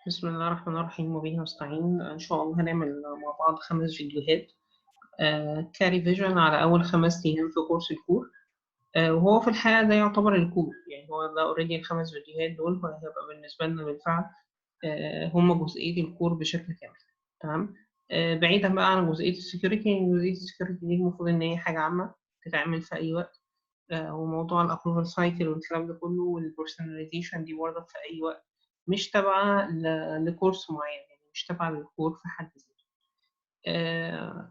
بسم الله الرحمن الرحيم وبه نستعين. إن شاء الله هنعمل مع بعض 5 فيديوهات كاري فيجن على أول 5 أيام في كورس الكور. وهو في الحقيقة ده يعتبر الكور، يعني هو ده اوريدي ال5 فيديوهات دول وهيبقى بالنسبة لنا بالفعل هم جزئية الكور بشكل كامل. تمام. بعيدا بقى عن جزئية السكيورتي، يعني جزئية السكيورتي دي المفروض إن هي حاجة عامة تتعمل في أي وقت، وموضوع الابروفال سايكل والكلام ده كله والبرسوناليزيشن دي برضه في أي وقت، مش تابعة لكورس معين، يعني مش تابعة للكور في حد ذاته.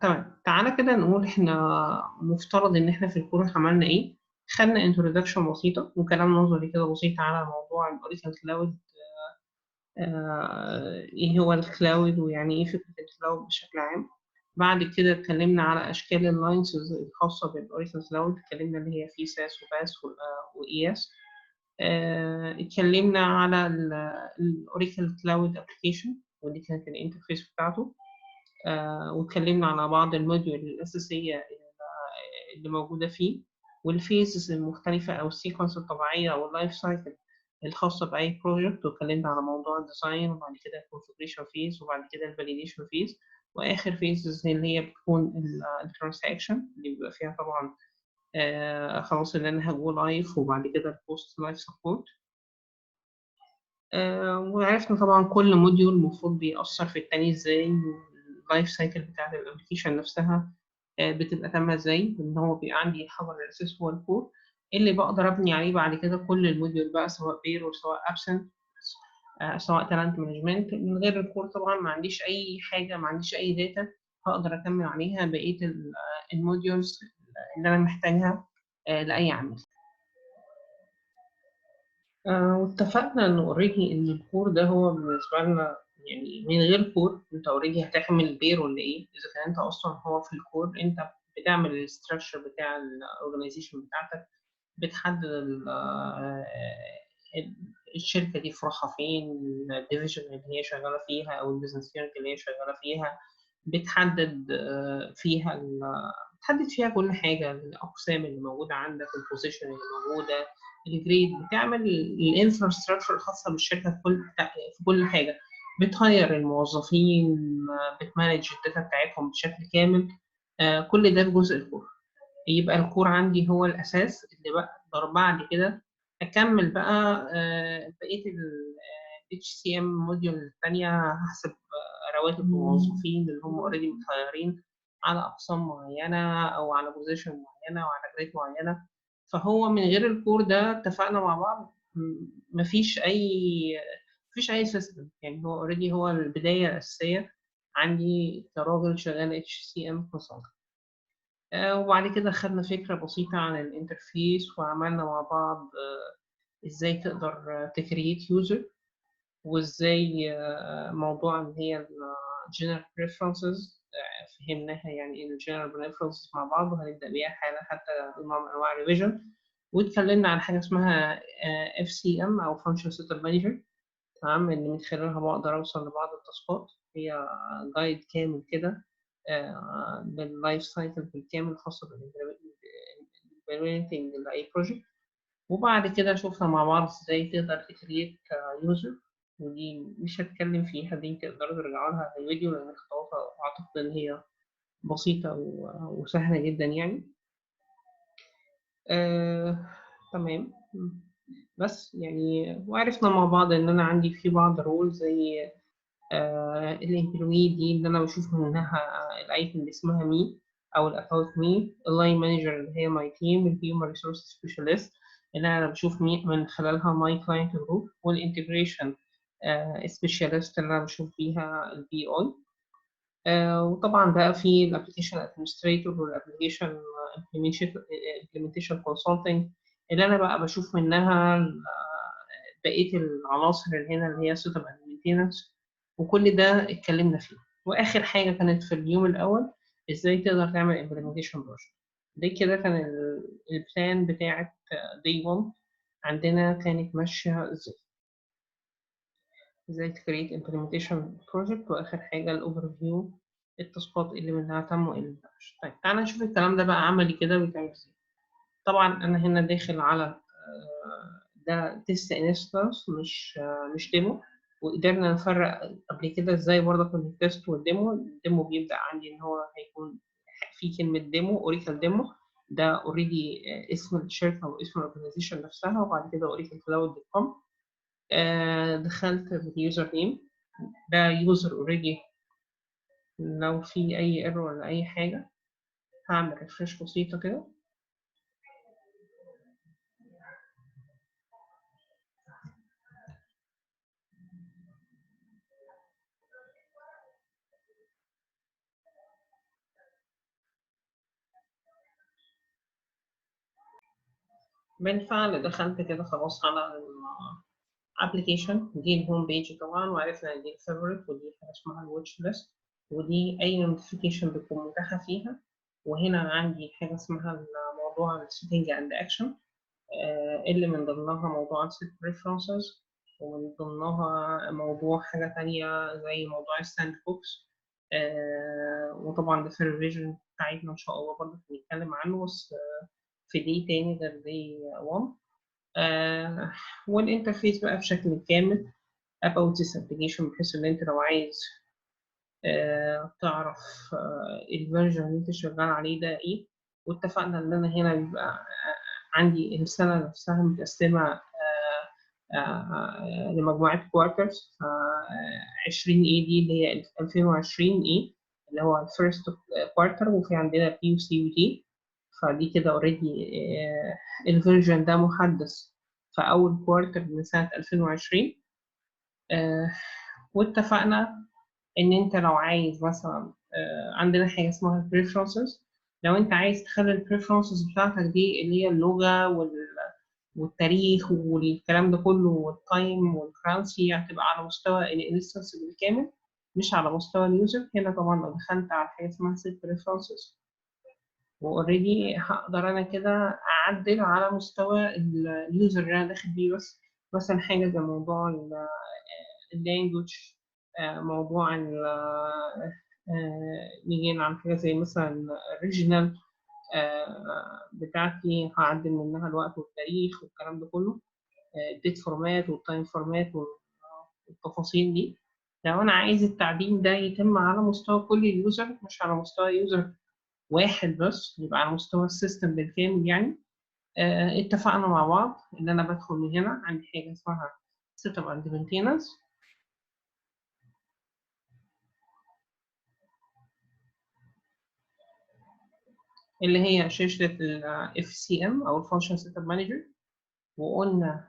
تمام، تعالى كده نقول احنا مفترض ان احنا في الكورس عملنا ايه. خدنا انترودكشن بسيطة وكلام نظري كده بسيط على موضوع الاوريكل كلاود. ايه هو الكلاود ويعني ايه فكرة الكلاود بشكل عام. بعد كده اتكلمنا على اشكال اللاينسز الخاصة بالاوريكل كلاود، اتكلمنا اللي هي في ساس وباس واي اس. اتكلمنا على الاوريكل كلاود ابلكيشن ودي كانت الانترفيس بتاعته. واتكلمنا على بعض الموديول الأساسية اللي موجودة فيه، والفيزز المختلفة أو السيكونس الطبيعية أو اللايف سايكل الخاصة بأي بروجكت، واتكلمنا على موضوع الديزاين وبعد كده الكونفجريشن فيز وبعد كده الفاليديشن فيز، وآخر فيزز اللي هي بتكون الترانزاكشن اللي بيبقى فيها طبعا خلاص اللي أنا هجو لايف، وبعد كده البوست لايف سبورت. وعرفنا طبعا كل موديول المفروض بيأثر في التاني ازاي، واللايف سايكل بتاعت الابلكيشن نفسها بتبقى تامة ازاي، ان هو بيبقى عندي خبر الاساس هو الكور اللي بقدر ابني عليه بعد كده كل الموديول بقى، سواء بير وسواء ابسنت، سواء تالنت مانجمنت. من غير الكور طبعا ما عنديش اي حاجة، ما عنديش اي داتا هقدر اكمل عليها بقية الموديولز اللي انا محتاجها لأي عمل. واتفقنا إن أوريدي إن الكور ده هو بالنسبة لنا، يعني من غير كور أنت أوريدي هتعمل بير ولا إيه؟ إذا كان أنت أصلا هو في الكور أنت بتعمل الاستراكشر بتاع الأورجنايزيشن بتاعتك، بتحدد الشركة دي فروعها فين، الديفيجن اللي هي شغالة فيها أو البيزنس يونت اللي هي شغالة فيها، بتحدد فيها بتحدد فيها كل حاجة، الأقسام اللي موجودة عندك، البوزيشن اللي موجودة، الجريد، بتعمل الانفراستراكشر الخاصة بالشركة في كل حاجة، بتهير الموظفين، بتمانج الداتا بتاعتهم بشكل كامل. كل ده في جزء الكور. يبقى الكور عندي هو الأساس اللي بقدر بعد كده أكمل بقى بقية ال HCM موديول التانية، هحسب رواتب الموظفين اللي هم اوريدي متهيرين على أقسام معينة أو على بوزيشن معينة أو على جريد معينة. فهو من غير الكور ده اتفقنا مع بعض مفيش أي سيستم، يعني هو اوريدي هو البداية الأساسية عندي كراجل شغال HCM consultant. وبعد كده خدنا فكرة بسيطة عن الانترفيس وعملنا مع بعض ازاي تقدر تكريت يوزر، وازاي موضوع ان هي الجنرال بريفرنسز فهمناها يعني ايه الجنرال بريفرنسز مع بعض، وهنبدأ بيها حالا حتى نوع من انواع الريفيجن. واتكلمنا عن حاجة اسمها FCM او Function Setup Manager، تمام، اللي من خلالها بقدر اوصل لبعض التاسكات. هي جايد كامل كده باللايف سايكل بالكامل الخاصة بالإمبلمنتنج لأي بروجكت. وبعد كده شوفنا مع بعض ازاي تقدر تكريت يوزر، ودي مش هتكلم فيها، دي تقدروا ترجعوا لها في الفيديو لأن خطواتها أعتقد إن هي بسيطة وسهلة جدا يعني. تمام. بس يعني وعرفنا مع بعض إن أنا عندي في بعض رول زي الامبلوي دي اللي انا بشوف منها الايتم اللي اسمها مي او الاكونت مي، اللاين مانجر اللي هي ماي تيم، الهيومن ريسورس سبيشالست اللي انا بشوف من خلالها ماي كلاينت جروب، والانتجريشن سبيشالست اللي انا بشوف بيها البي اي. وطبعا بقى في الابلكيشن ادمنستريتور والابلكيشن امبلمنتيشن كونسلتنج اللي انا بقى بشوف منها بقيه العناصر اللي هنا اللي هي سيت اب مينتيننس. وكل ده اتكلمنا فيه. واخر حاجه كانت في اليوم الاول ازاي تقدر تعمل امبلمنتيشن بروجكت. دي كده كان البلان بتاعت دي 1 عندنا كانت ماشيه ازاي تكريت امبلمنتيشن بروجكت، واخر حاجه الاوفر فيو، التاسكات اللي منها تم واللي متمش. طيب تعالى نشوف الكلام ده بقى عملي كده بيتعمل ازاي. طبعا انا هنا داخل على ده تيست انستنس مش ديمو، وقدرنا نفرق قبل كده ازاي برضه في التيست والديمو. الديمو بيبدأ عندي ان هو هيكون في كلمة ديمو، اوريكل ديمو، ده اوريدي اسم الشركة واسم الاورجنايزيشن نفسها، وبعد كده اوريكل كلاود دوت كوم. دخلت باليوزر نيم، ده يوزر اوريدي. لو في اي ايرور ولا اي حاجة هعمل ريفرش بسيطة كده. بالفعل دخلت كده خلاص على الابلكيشن، دي الهوم بيج طبعا، وعرفنا ان دي الفيفوريت، ودي حاجه اسمها الواتش ليست، ودي اي نوتيفيكيشن بتكون متاحه فيها. وهنا عندي حاجه اسمها موضوع السيتنج اند اكشن، اللي من ضمنها موضوع السيت بريفرنسز، ومن ضمنها موضوع حاجه تانية زي موضوع الساند بوكس. وطبعا ده في الريفيجن بتاعتنا ان شاء الله برضه هنتكلم عنه، بس في دي تاني غير دي 1. والانترفيس بقى بشكل كامل about this application، بحيث ان انت لو عايز تعرف الفيرجن اللي انت شغال عليه ده ايه. واتفقنا ان انا هنا بيبقى عندي السنة نفسها متقسمة لمجموعة كوارترز. 20 اي دي اللي هي 2020 اي اللي هو الفيرست كوارتر، وفي عندنا بي وسي ودي. فدي كده اوريدي الفيرجن ده محدث في أول كوارتر من سنة 2020. واتفقنا إن أنت لو عايز مثلا عندنا حاجة اسمها preferences. لو أنت عايز تخلي preferences بتاعتك دي اللي هي اللغة والتاريخ والكلام ده كله والتايم والكرنسي، هتبقى على مستوى الانستنس بالكامل مش على مستوى اليوزر. هنا طبعا لو دخلت على حاجة اسمها set preferences، واوريدي هقدر انا كده اعدل على مستوى اليوزر اللي انا داخل بيه. بس مثلا حاجه زي موضوع اللانجوج، موضوع نيجي نعمل حاجه زي مثلا الريجنال بتاعتي، هعدل منها الوقت والتاريخ والكلام ده كله، الديت فورمات والتايم فورمات والتفاصيل دي. لو انا عايز التعديل ده يتم على مستوى كل اليوزر مش على مستوى يوزر واحد بس، يبقى على مستوى السيستم بالكامل يعني. اتفقنا مع بعض ان انا بدخل من هنا عندي حاجه اسمها سيت اب اند مينتيننس، اللي هي شاشه ال HCM او الفانكشن سيت اب مانجر. وقلنا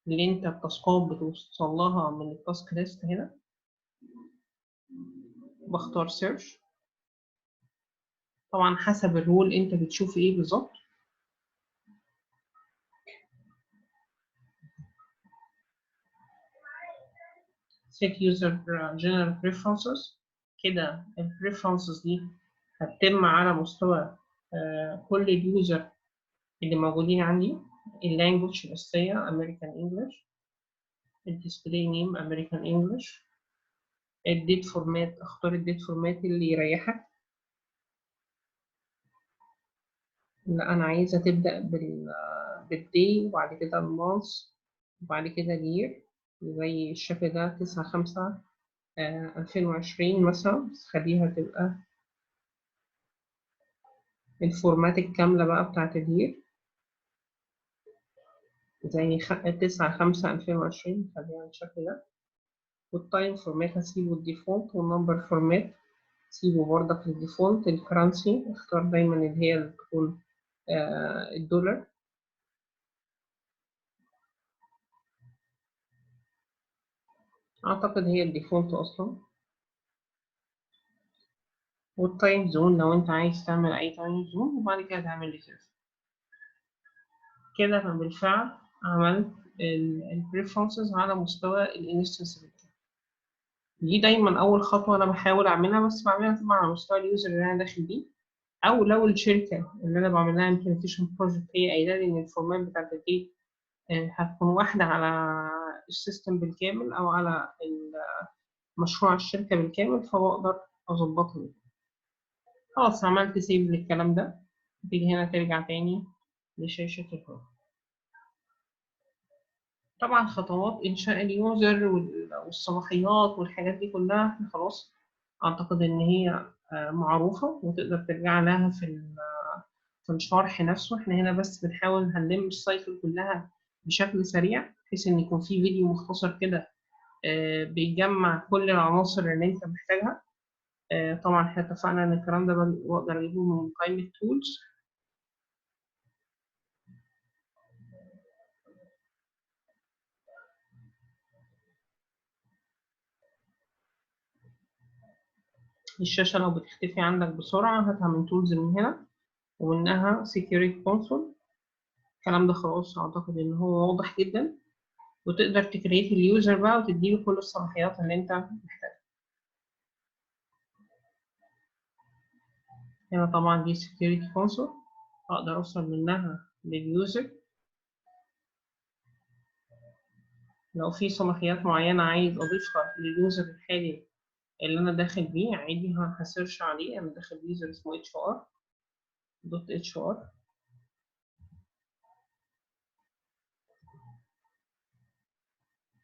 اللي انت التاسكات بتوصل لها من التاسك ليست. هنا بختار سيرش، طبعا حسب الرول انت بتشوف ايه بالظبط. set user general preferences، كده ال preferences دي هتتم على مستوى كل اليوزر اللي موجودين عندي. اللانجوج الأساسية American English، الديسبلاي نيم American English، الديت فورمات اختار الديت فورمات اللي يريحك. لا أنا عايزة تبدأ بالدي، وبعد كده المانث، وبعد كده الير، زي الشكل ده 9/5/2020 مثلا. بس خليها تبقى الفورمات الكاملة بقى بتاعت الير، زي 9/5/2020، خليها بالشكل ده. والتايم فورمات هسيبه الديفولت، والنمبر فورمات سيبه برضك الديفولت. الكرنسي اختار دايما اللي هي اللي تكون الدولار. اعتقد هي الديفولت اصلا. والتايم زون لو انت عايز تعمل اي تايم زون، وبعد كده تعمل ريسيرش. كده انا بالفعل عملت البريفرنسز على مستوى الانستنس. دي دايما اول خطوه انا بحاول اعملها، بس بعملها طبعا على مستوى اليوزر اللي انا داخل بيه. او لو الشركه اللي انا بعمل لها implementation project هي قايله لي ان الفورمات بتاعت الدي هتكون واحده على السيستم بالكامل او على مشروع الشركه بالكامل، فبقدر اظبطها. خلاص عملت سيف للكلام ده. تيجي هنا ترجع تاني لشاشه الهوم. طبعا خطوات إنشاء اليوزر والصلاحيات والحاجات دي كلها احنا خلاص أعتقد إن هي معروفة وتقدر ترجع لها في الشرح نفسه. احنا هنا بس بنحاول هنلم السايكل كلها بشكل سريع بحيث إن يكون في فيديو مختصر كده بيجمع كل العناصر اللي أنت محتاجها. طبعا احنا اتفقنا إن الكلام ده بقدر أجيبه من قائمة تولز. الشاشة لو بتختفي عندك بسرعة هاتها من تولز من هنا ومنها Security Console. الكلام ده خلاص أعتقد إن هو واضح جدا، وتقدر تكريت اليوزر بقى وتديله كل الصلاحيات اللي أنت محتاجها. هنا طبعا دي Security Console أقدر أوصل منها لليوزر. لو في صلاحيات معينة عايز أضيفها لليوزر الحالي اللي أنا داخل بيه عادي هسيرش عليه. أنا داخل يوزر اسمه HR.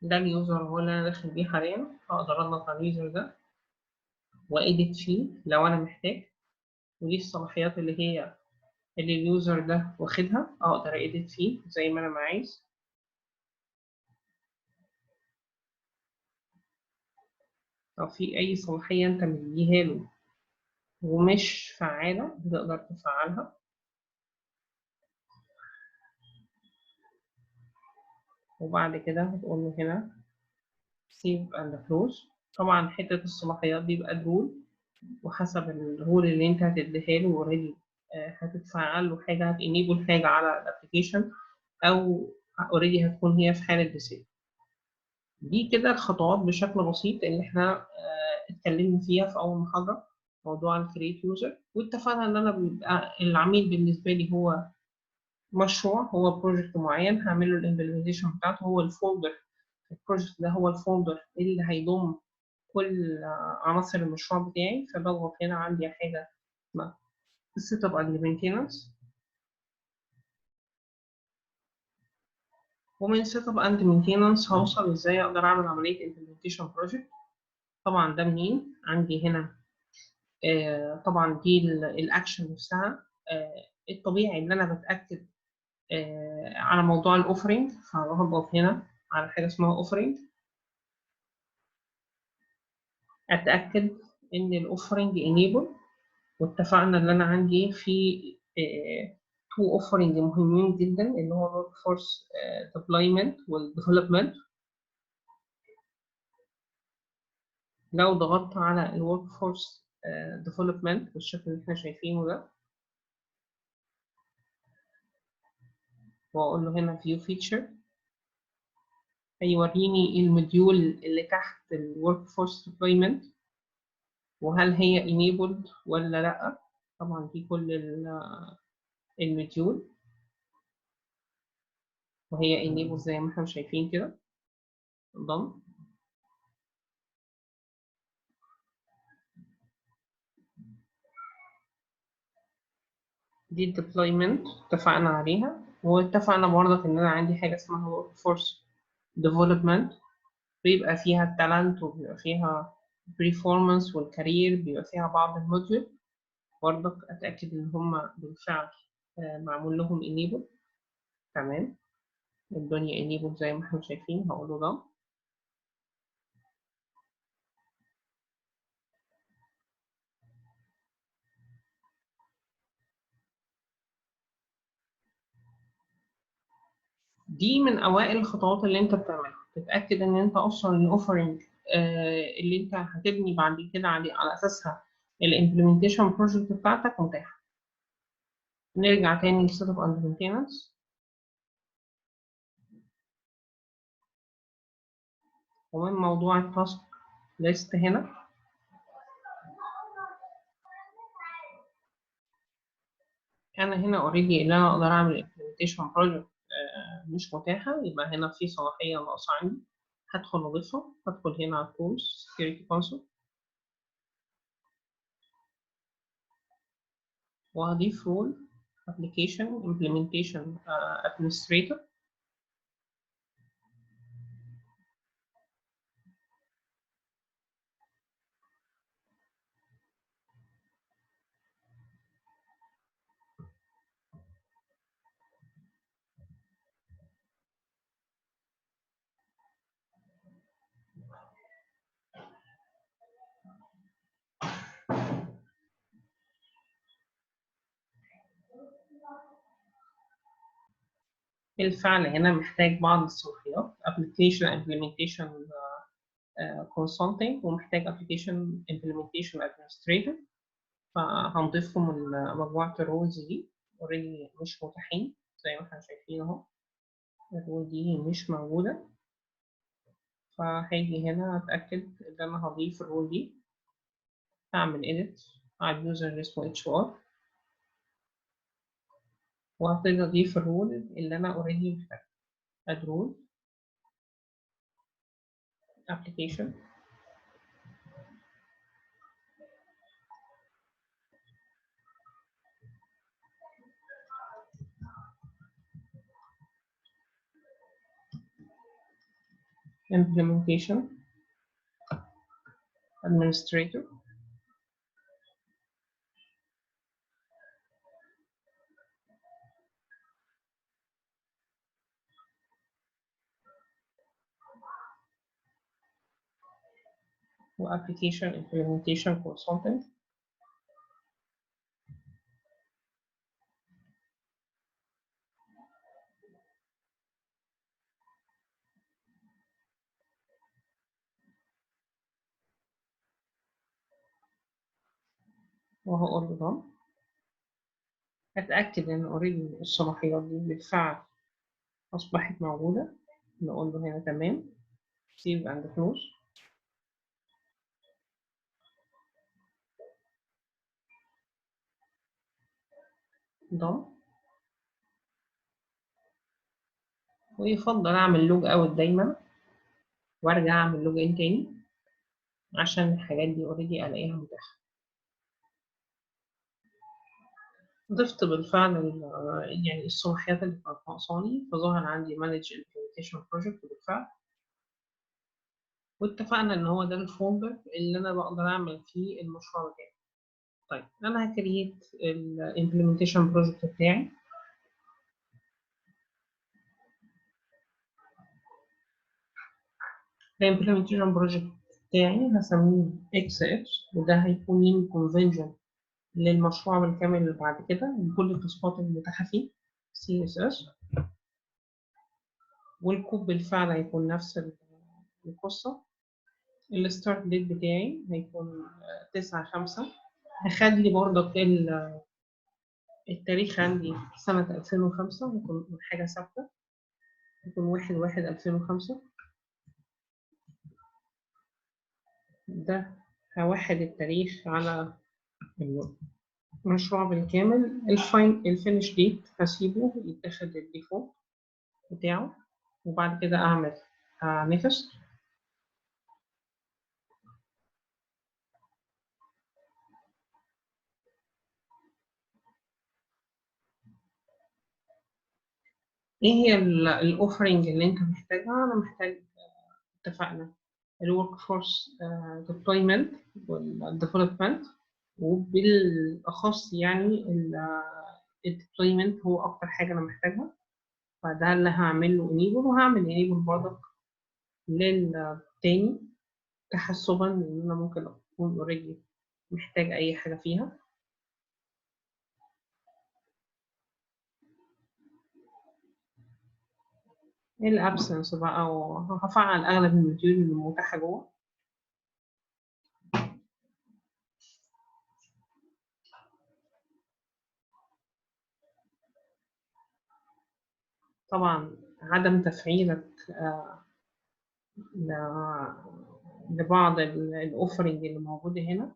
ده اليوزر هو اللي أنا داخل بيه حاليا. هقدر أضغط على اليوزر ده وإيديت فيه لو أنا محتاج، ودي الصلاحيات اللي اليوزر ده واخدها أقدر إيديت فيه زي ما أنا عايز. لو في أي صلاحية أنت مديها له ومش فعالة بتقدر تفعلها. وبعد كده هتقول له هنا Save and Close. طبعا حتة الصلاحيات دي بقى رول، وحسب الرول اللي أنت هتديها له أوريدي هتتفعل له حاجة، هتنيبل حاجة على الأبلكيشن، أو أوريدي هتكون هي في حالة ديسيبل. دي كده الخطوات بشكل بسيط اللي احنا اتكلمنا فيها في أول محاضرة، موضوع الكريت يوزر. واتفقنا إن أنا بيبقى العميل بالنسبة لي هو مشروع، هو بروجكت معين هعمل له الامبلمنتيشن بتاعته. هو الفولدر، البروجكت ده هو الفولدر اللي هيضم كل عناصر المشروع بتاعي. فبضغط هنا عندي حاجة اسمها السيت اب اند مينتيننس، ومن سيت اب اند مينتيننس هوصل ازاي اقدر اعمل عملية امبلمنتيشن بروجكت. طبعا ده منين؟ عندي هنا طبعا دي الاكشن نفسها. الطبيعي ان انا بتاكد على موضوع الاوفرنج، فهضغط هنا على حاجه اسمها اوفرنج، اتاكد ان الاوفرنج انيبل. واتفقنا ان انا عندي في تو اوفرنج مهمين جدا اللي هو الورك فورس ديبلويمنت والديفلوبمنت. لو ضغطت على الورك فورس ديفلوبمنت بالشكل اللي احنا شايفينه ده، واقول له هنا فيو فيتشر، هيوريني الموديول اللي تحت الورك فورس ديبلويمنت وهل هي enabled ولا لا. طبعا دي كل الموديول وهي enabled زي ما احنا شايفين كده. done. دي الديبلويمنت اتفقنا عليها. واتفقنا برضك ان انا عندي حاجه اسمها ورك فورس ديفلوبمنت، بيبقى فيها التالنت وبيبقى فيها performance والكارير، بيبقى فيها بعض الموديول برضك اتاكد ان هم بالفعل معمول لهم enable. تمام، الدنيا enable زي ما احنا شايفين. هقول له ده. دي من اوائل الخطوات اللي انت بتعملها، تتاكد ان انت اصلا الاوفرنج اللي انت هتبني بعد كده على اساسها الامبلمنتيشن بروجكت بتاعتك متاحه. نرجع تاني لسيت اب اند مينتيننس، ومن موضوع التاسك ليست هنا انا هنا اوريدي اللي انا اقدر اعمل امبلمنتيشن بروجكت مش متاحه، يبقى هنا في صلاحيه ناقصه عندي. هدخل اضيفها، هدخل هنا على التولز سكيورتي كونسول وهضيف رول application implementation administrator. بالفعل هنا محتاج بعض الصلاحيات application implementation consulting ومحتاج application implementation administrator، فهنضيفهم مجموعة الرولز دي اوريدي مش متاحين زي ما احنا شايفين اهو، الرول دي مش موجودة. فهاجي هنا أتأكد إن أنا هضيف الرول دي، هعمل edit على اليوزر اللي اسمه HR وهبتدي أضيف الرول اللي أنا اوريدي محتاجها. add role application implementation administrator و application implementation consultant. وهقول له done. أتأكد إن اوريدي الصلاحيات دي بالفعل أصبحت موجودة، نقول له هنا تمام save and close done. ويفضل أعمل لوج أوت دايما وأرجع أعمل لوج إن تاني عشان الحاجات دي اوريدي ألاقيها متاحة. ضفت بالفعل يعني الصلاحيات اللي كانت ناقصاني، فظهر عندي manage implementation project بالفعل، واتفقنا إن هو ده الفولدر اللي أنا بقدر أعمل فيه المشروع بتاعي. طيب أنا هكريت ال implementation project بتاعي. ال implementation project بتاعي هسميه XX، وده هيكون نيم convention للمشروع بالكامل اللي بعد كده بكل التاسكات المتاحة فيه CSS، والكود بالفعل هيكون نفس القصة. الستارت ديت بتاعي هيكون 9/5. هخلي برضك التاريخ عندي سنة 2005، يكون حاجة ثابتة، يكون 1/1/2005. ده هوحد التاريخ على المشروع بالكامل. الفينش ديت هسيبه يتاخد الديفولت بتاعه، وبعد كده أعمل نيكست. ايه هي الاوفرنج اللي انت محتاجها؟ انا محتاج، اتفقنا، الورك فورس ديبلويمنت والديفلوبمنت، وبالاخص يعني الديبلويمنت هو اكتر حاجه انا محتاجها، فده اللي هعمل له انيبل، وهعمل انيبل برضك للتاني تحسبا ان انا ممكن اكون اوريدي محتاج اي حاجه فيها. الابسنس بقى، وهفعل اغلب الموديول المتاحه جوه. طبعا عدم تفعيلك ل- لبعض الاوفرنج اللي موجوده هنا،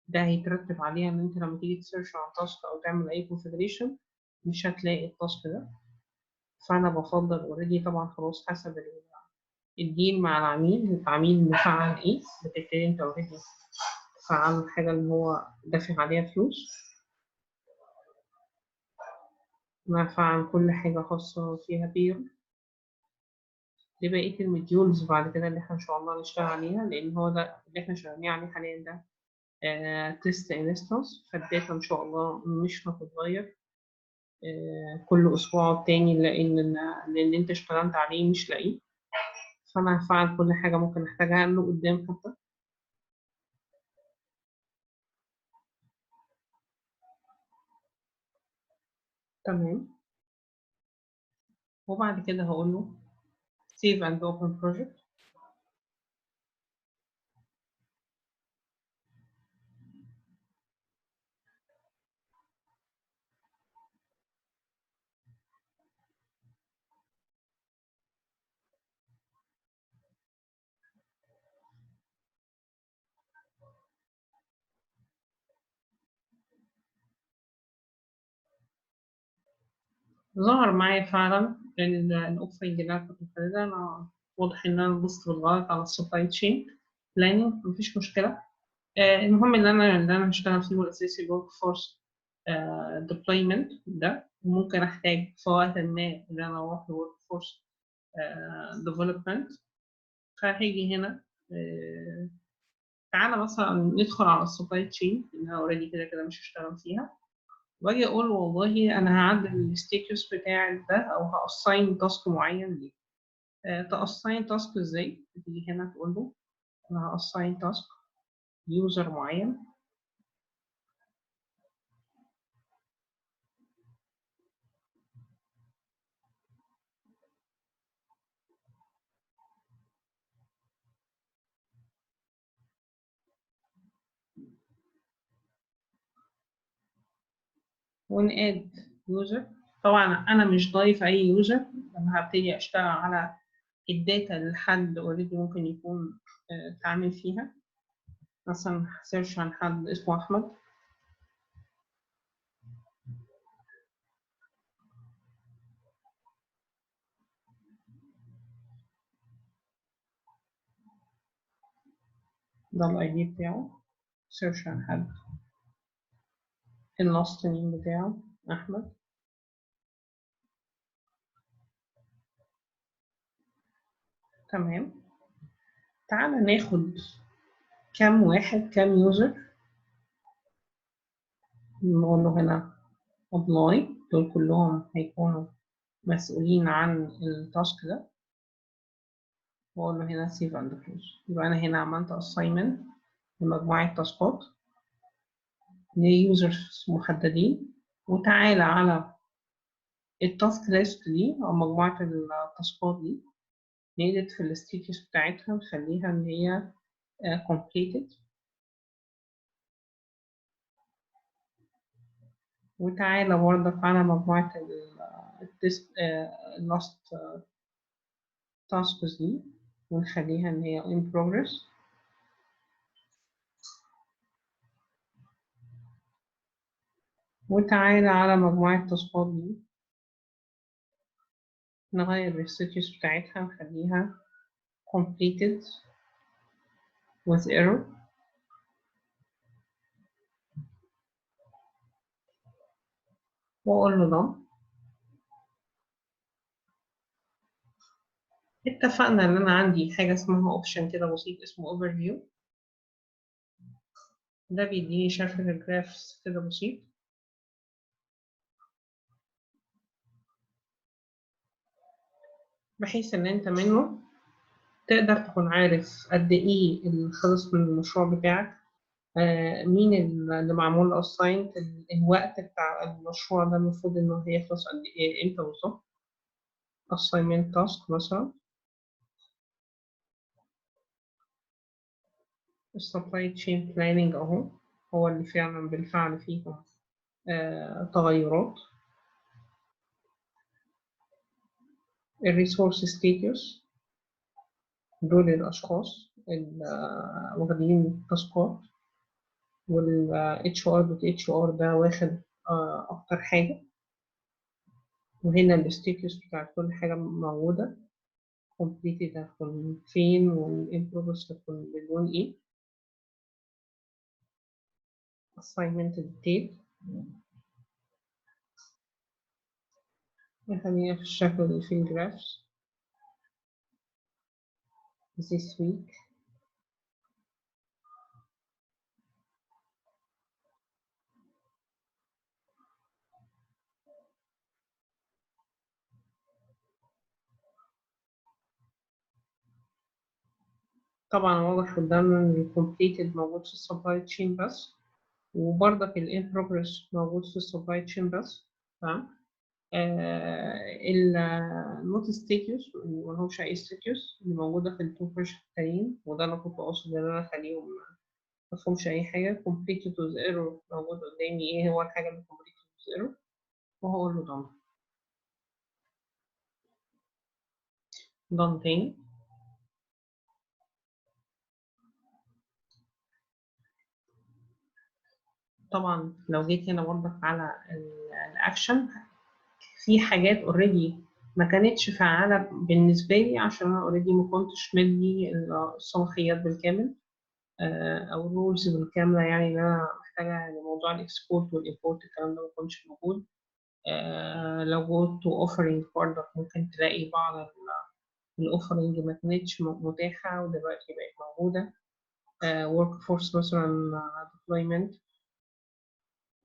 ده هيترتب عليها ان انت لما تيجي تسيرش على تاسك او تعمل اي كونفيجريشن مش هتلاقي التاسك ده. فانا بفضل اوريدي طبعا خلاص حسب الديل مع العميل مفعل ايه، بتبتدي انت اوريدي تفعل الحاجه اللي هو دافع عليها فلوس، مفعل كل حاجه خاصه فيها بير. دي بقيه المديولز بعد كده اللي احنا ان شاء الله نشتغل عليها، لان هو ده اللي احنا شغالين عليه حاليا، ده تيست انستنس، فالداتا ان شاء الله مش هتتغير كل اسبوع والتاني، لان انت اشتغلت عليه مش لاقيه. فانا هفعل كل حاجه ممكن احتاجها له قدام حتى. تمام. وبعد كده هقول له save and open project. ظهر معايا فعلا الأوفرنج اللي أنا كنت محددها. أنا واضح إن أنا دوست بالغلط على السبلاي تشين بلاننج، مفيش مشكلة. المهم اللي أنا هشتغل فيه هو الأساسي الورك فورس ديبلويمنت ده، وممكن أحتاج في وقت ما إن أنا أروح لورك فورس ديفلوبمنت. فهيجي هنا تعالى مثلا ندخل على السبلاي تشين اللي أنا أوريدي كده كده مش هشتغل فيها، واجي اقول والله انا هعدل الستيتس بتاع ده او هاساين تاسك معين ليه. تاساين تاسك ازاي؟ تيجي هنا تقول له انا هاساين تاسك يوزر معين، وناد يوزر. طبعا انا مش ضايف اي يوزر، انا هبتدي اشتغل على الداتا اللي حد اوريدي ممكن يكون اتعامل فيها. مثلا هسيرش عن حد اسمه احمد، ده الاي دي بتاعه. سيرش عن حد، اللاست نيم بتاعه احمد. تمام. تعالى ناخد كام واحد، كام يوزر، نقول له هنا apply. دول كلهم هيكونوا مسؤولين عن التاسك ده، واقول له هنا save and close. يبقى انا هنا عملت assignment لمجموعة تاسكات ليوزرز محددين، وتعالى على التاسك ليست دي او مجموعة التاسكات دي نيجي في الستيتس بتاعتها نخليها ان هي completed. وتعالى برضك على مجموعة التست last tasks دي ونخليها ان هي in progress. وتعالى على مجموعة التاسكات دي نغير الستاتس بتاعتها نخليها completed with error. وأقول له done. اتفقنا إن أنا عندي حاجة اسمها option كده بسيط اسمه overview، ده بيديني شرح الجرافس كده بسيط. بحيث إن أنت منه تقدر تكون عارف قد إيه اللي خلص من المشروع بتاعك، مين اللي معمول assigned، الوقت بتاع المشروع ده المفروض إنه هيخلص قد إيه، إمتى بالظبط. assignment task مثلا السبلاي تشين بلاننج أهو، هو اللي فعلا بالفعل فيه تغيرات. الريسورس ستيتس دول الأشخاص اللي واخدين التاسكات، وال HR.HR ده واخد أكتر حاجة. وهنا الستيتس بتاعت كل حاجة موجودة، completed هتكون فين وال in progress هتكون باللون إيه. assignment detail نخليها في الشكل اللي فيه الجرافس this week. طبعا واضح قدامنا إن ال completed موجود في السبلاي تشين بس، وبرضك ال in progress موجود في السبلاي تشين بس. تمام. النوت ستيتيوس ملهمش أي ستيتيوس اللي موجودة في التو بروجكت التانيين، وده أنا كنت قاصد إن أنا أخليهم مفهومش أي حاجة. completed with error موجود قدامي، إيه هو الحاجة اللي completed with error، وهقول له done. done تاني. طبعا لو جيت هنا برضك على الأكشن، في حاجات اوريدي ما كانتش فعالة بالنسبة لي عشان أنا اوريدي ما كنتش مدي الصلاحيات بالكامل أو الرولز بالكاملة، يعني إن أنا محتاجة يعني موضوع الإكسبورت والإمبورت الكلام ده ما كانش موجود. لو جوت تو أوفرينج برضك ممكن تلاقي بعض الأوفرينج ما كانتش متاحة ودلوقتي بقت موجودة. ورك فورس مثلا ديبلويمنت،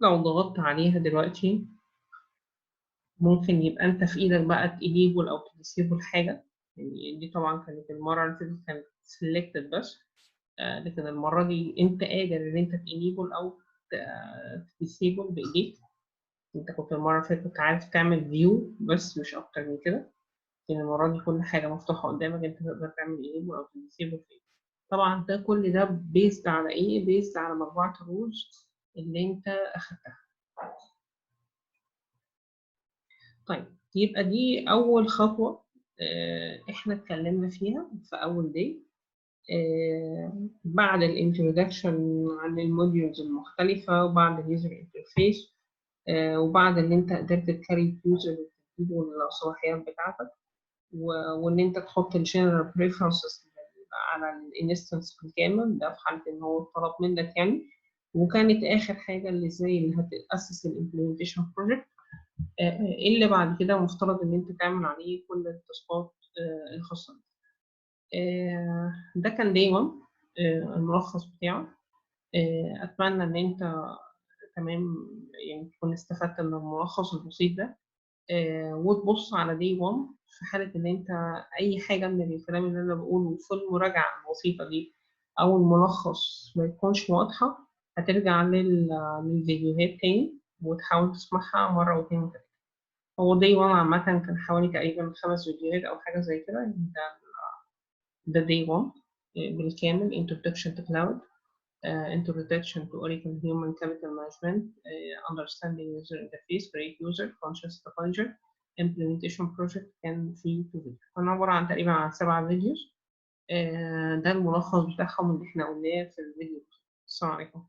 لو ضغطت عليها دلوقتي ممكن يبقى انت في ايدك بقى تنيبل او تديسيبل حاجه. يعني دي طبعا كانت المره اللي فاتت كانت سيلكتد بس، لكن المره دي انت قادر ان انت تنيبل او تديسيبل بايديك. انت كنت المره اللي فاتت كنت عارف تعمل فيو بس مش اكتر من كده، لكن المره دي كل حاجه مفتوحه قدامك، انت تقدر تعمل انيبل او تديسيبل فيه. طبعا ده كل ده بيزد على ايه؟ بيزد على مجموعه الرولز اللي انت اخدتها. طيب يبقى دي أول خطوة إحنا اتكلمنا فيها في أول دي. بعد الانترودكشن عن الموديولز المختلفة، وبعد اليوزر انترفيس، وبعد إن أنت قدرت تكريت يوزر وتديله الصلاحيات بتاعتك، وإن أنت تحط الجنرال بريفرنسز على الانستنس بالكامل، ده في حالة إن هو طلب منك يعني. وكانت آخر حاجة اللي زي اللي هتأسس الامبلمنتيشن بروجكت، ايه اللي بعد كده مفترض ان انت تعمل عليه كل التاسكات الخاصه بيه. ده كان داي 1 الملخص بتاعه. اتمنى ان انت تمام يعني تكون استفدت من الملخص البسيط ده، وتبص على داي 1 في حاله ان انت اي حاجه من الكلام اللي انا بقوله في المراجعه البسيطه دي او الملخص ما يكونش واضحه، هترجع للفيديوهات تاني وتحاول تسمعها مره واتنين وتلاته. هو داي 1 عامة كان حوالي تقريبا 5 فيديوهات أو حاجة زي كده. يعني ده داي 1 بالكامل: Introduction to Cloud, Introduction to Oracle Human Capital Management, Understanding User Interface, Create User, Conscious Technology, Implementation Project. كان في 2 فيديو، كان عبارة عن تقريبا عن 7 فيديوز. ده الملخص بتاعهم اللي احنا قلناه في الفيديو. السلام عليكم.